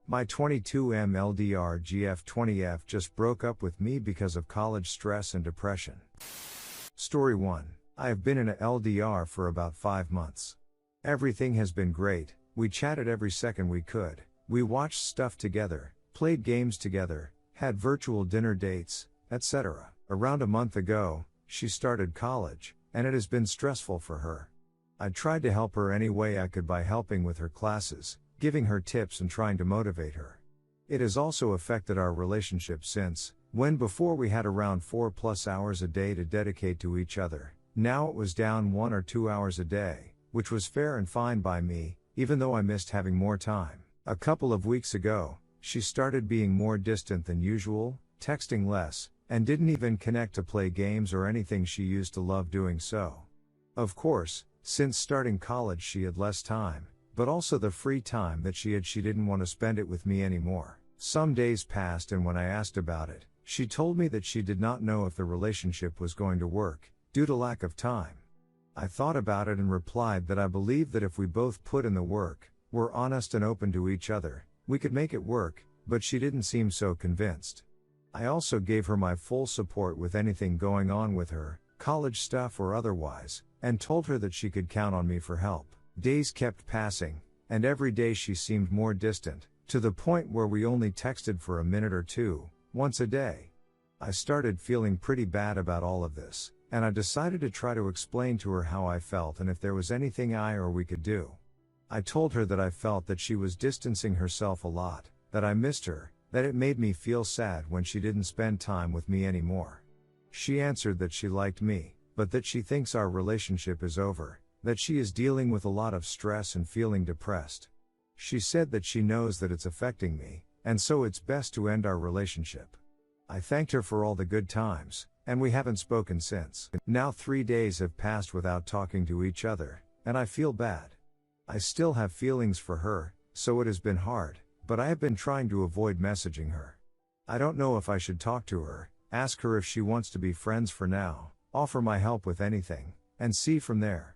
My 22M LDR GF20F just broke up with me because of college stress and depression. Story 1. I have been in a LDR for about 5 months. Everything has been great, we chatted every second we could, we watched stuff together, played games together, had virtual dinner dates, etc. Around a month ago, she started college, and it has been stressful for her. I tried to help her any way I could by helping with her classes, giving her tips and trying to motivate her. It has also affected our relationship since, when before we had around 4+ hours a day to dedicate to each other, now it was down 1 or 2 hours a day, which was fair and fine by me, even though I missed having more time. A couple of weeks ago, she started being more distant than usual, texting less, and didn't even connect to play games or anything she used to love doing so. Of course, since starting college she had less time, but also the free time that she didn't want to spend it with me anymore. Some days passed, and when I asked about it, she told me that she did not know if the relationship was going to work, due to lack of time. I thought about it and replied that I believe that if we both put in the work, were honest and open to each other, we could make it work, but she didn't seem so convinced. I also gave her my full support with anything going on with her, college stuff or otherwise, and told her that she could count on me for help. Days kept passing, and every day she seemed more distant, to the point where we only texted for a minute or two, once a day. I started feeling pretty bad about all of this, and I decided to try to explain to her how I felt and if there was anything I or we could do. I told her that I felt that she was distancing herself a lot, that I missed her, that it made me feel sad when she didn't spend time with me anymore. She answered that she liked me, but that she thinks our relationship is over, that she is dealing with a lot of stress and feeling depressed. She said that she knows that it's affecting me, and so it's best to end our relationship. I thanked her for all the good times, and we haven't spoken since. Now 3 days have passed without talking to each other, and I feel bad. I still have feelings for her, so it has been hard, but I have been trying to avoid messaging her. I don't know if I should talk to her, ask her if she wants to be friends for now, offer my help with anything, and see from there.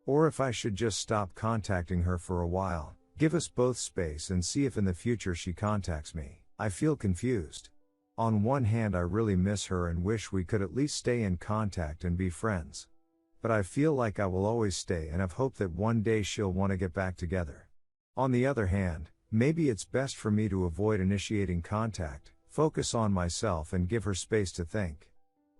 Or if I should just stop contacting her for a while, give us both space and see if in the future she contacts me. I feel confused. On one hand, I really miss her and wish we could at least stay in contact and be friends. But I feel like I will always stay and have hope that one day she'll want to get back together. On the other hand, maybe it's best for me to avoid initiating contact, focus on myself and give her space to think.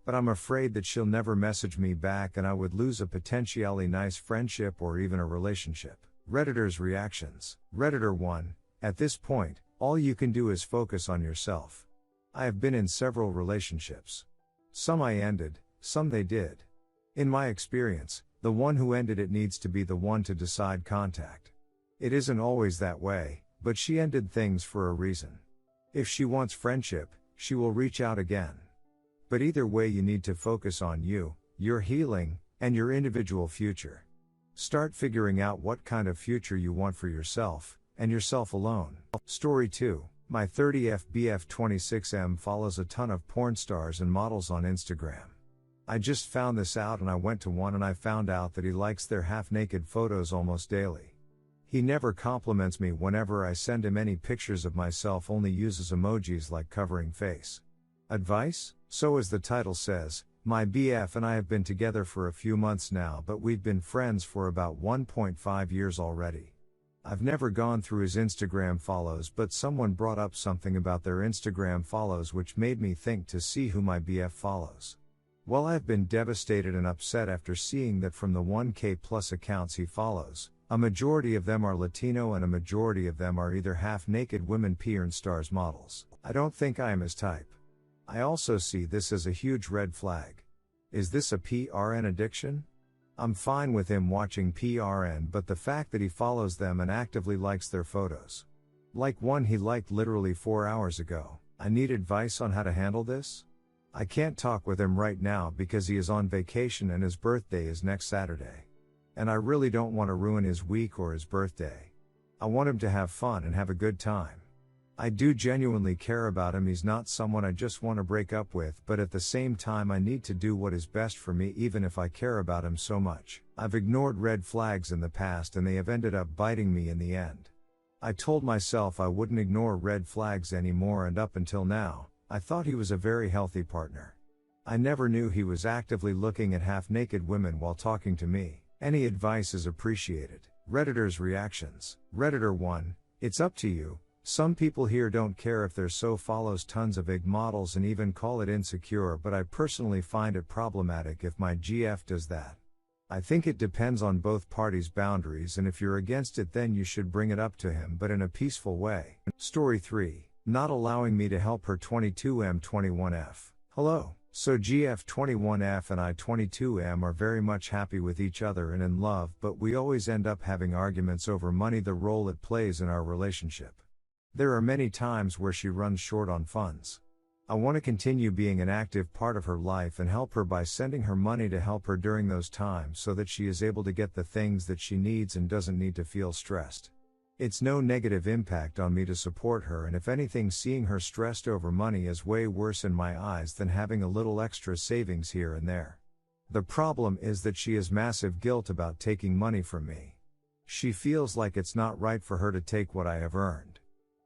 But I'm afraid that she'll never message me back and I would lose a potentially nice friendship or even a relationship. Redditors' reactions. Redditor 1. At this point, all you can do is focus on yourself. I have been in several relationships. Some I ended, some they did. In my experience, the one who ended it needs to be the one to decide contact. It isn't always that way, but she ended things for a reason. If she wants friendship, she will reach out again. But either way, you need to focus on you, your healing, and your individual future. Start figuring out what kind of future you want for yourself, and yourself alone. Story 2. My 30F BF26M follows a ton of porn stars and models on Instagram. I just found this out and I went to one and I found out that he likes their half-naked photos almost daily. He never compliments me whenever I send him any pictures of myself, only uses emojis like covering face. Advice? So as the title says, my BF and I have been together for a few months now, but we've been friends for about 1.5 years already. I've never gone through his Instagram follows, but someone brought up something about their Instagram follows which made me think to see who my BF follows. Well, I've been devastated and upset after seeing that from the 1K plus accounts he follows, a majority of them are Latino and a majority of them are either half-naked women porn stars models. I don't think I am his type. I also see this as a huge red flag. Is this a PRN addiction? I'm fine with him watching PRN, but the fact that he follows them and actively likes their photos. Like one he liked literally 4 hours ago. I need advice on how to handle this. I can't talk with him right now because he is on vacation and his birthday is next Saturday. And I really don't want to ruin his week or his birthday. I want him to have fun and have a good time. I do genuinely care about him. He's not someone I just want to break up with, but at the same time I need to do what is best for me even if I care about him so much. I've ignored red flags in the past and they have ended up biting me in the end. I told myself I wouldn't ignore red flags anymore, and up until now, I thought he was a very healthy partner. I never knew he was actively looking at half-naked women while talking to me. Any advice is appreciated. Redditors' reactions. Redditor 1, it's up to you. Some people here don't care if their so follows tons of IG models and even call it insecure, but I personally find it problematic if my GF does that. I think it depends on both parties' boundaries, and if you're against it then you should bring it up to him, but in a peaceful way. Story 3, not allowing me to help her 22M21F. Hello. So GF21F and I 22M are very much happy with each other and in love, but we always end up having arguments over money, the role it plays in our relationship. There are many times where she runs short on funds. I want to continue being an active part of her life and help her by sending her money to help her during those times so that she is able to get the things that she needs and doesn't need to feel stressed. It's no negative impact on me to support her, and if anything, seeing her stressed over money is way worse in my eyes than having a little extra savings here and there. The problem is that she has massive guilt about taking money from me. She feels like it's not right for her to take what I have earned.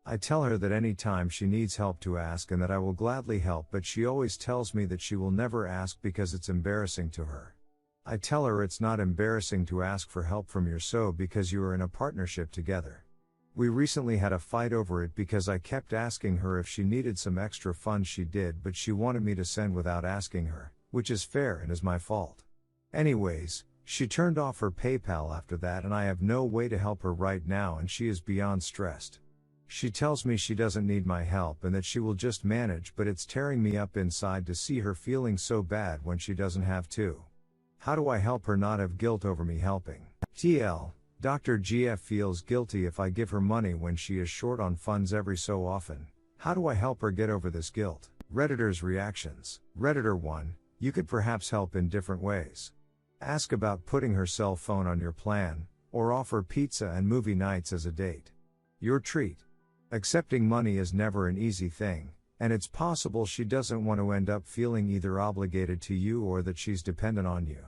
I tell her that any time she needs help to ask and that I will gladly help, but she always tells me that she will never ask because it's embarrassing to her. I tell her it's not embarrassing to ask for help from your so because you are in a partnership together. We recently had a fight over it because I kept asking her if she needed some extra funds. She did, but she wanted me to send without asking her, which is fair and is my fault. Anyways, she turned off her PayPal after that, and I have no way to help her right now, and she is beyond stressed. She tells me she doesn't need my help and that she will just manage, but it's tearing me up inside to see her feeling so bad when she doesn't have to. How do I help her not have guilt over me helping? TL, Dr. GF feels guilty if I give her money when she is short on funds every so often. How do I help her get over this guilt? Redditors' reactions. Redditor 1, you could perhaps help in different ways. Ask about putting her cell phone on your plan, or offer pizza and movie nights as a date. Your treat. Accepting money is never an easy thing, and it's possible she doesn't want to end up feeling either obligated to you or that she's dependent on you.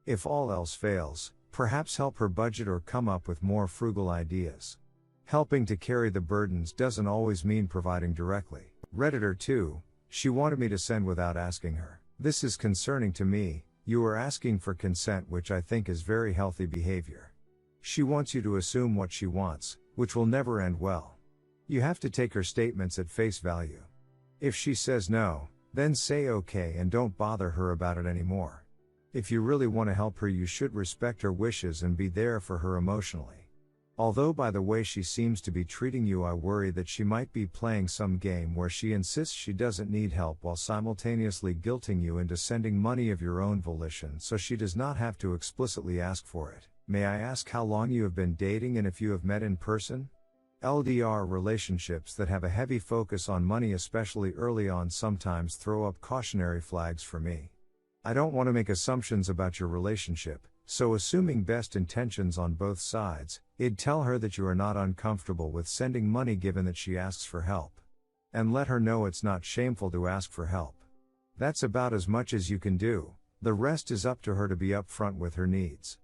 If all else fails, perhaps help her budget or come up with more frugal ideas. Helping to carry the burdens doesn't always mean providing directly. Redditor 2, she wanted me to send without asking her. This is concerning to me. You are asking for consent, which I think is very healthy behavior. She wants you to assume what she wants, which will never end well. You have to take her statements at face value. If she says no, then say okay and don't bother her about it anymore. If you really want to help her, you should respect her wishes and be there for her emotionally. Although by the way she seems to be treating you, I worry that she might be playing some game where she insists she doesn't need help while simultaneously guilting you into sending money of your own volition so she does not have to explicitly ask for it. May I ask how long you have been dating and if you have met in person? LDR relationships that have a heavy focus on money, especially early on, sometimes throw up cautionary flags for me. I don't want to make assumptions about your relationship, so assuming best intentions on both sides, I'd tell her that you are not uncomfortable with sending money given that she asks for help. And let her know it's not shameful to ask for help. That's about as much as you can do. The rest is up to her to be upfront with her needs.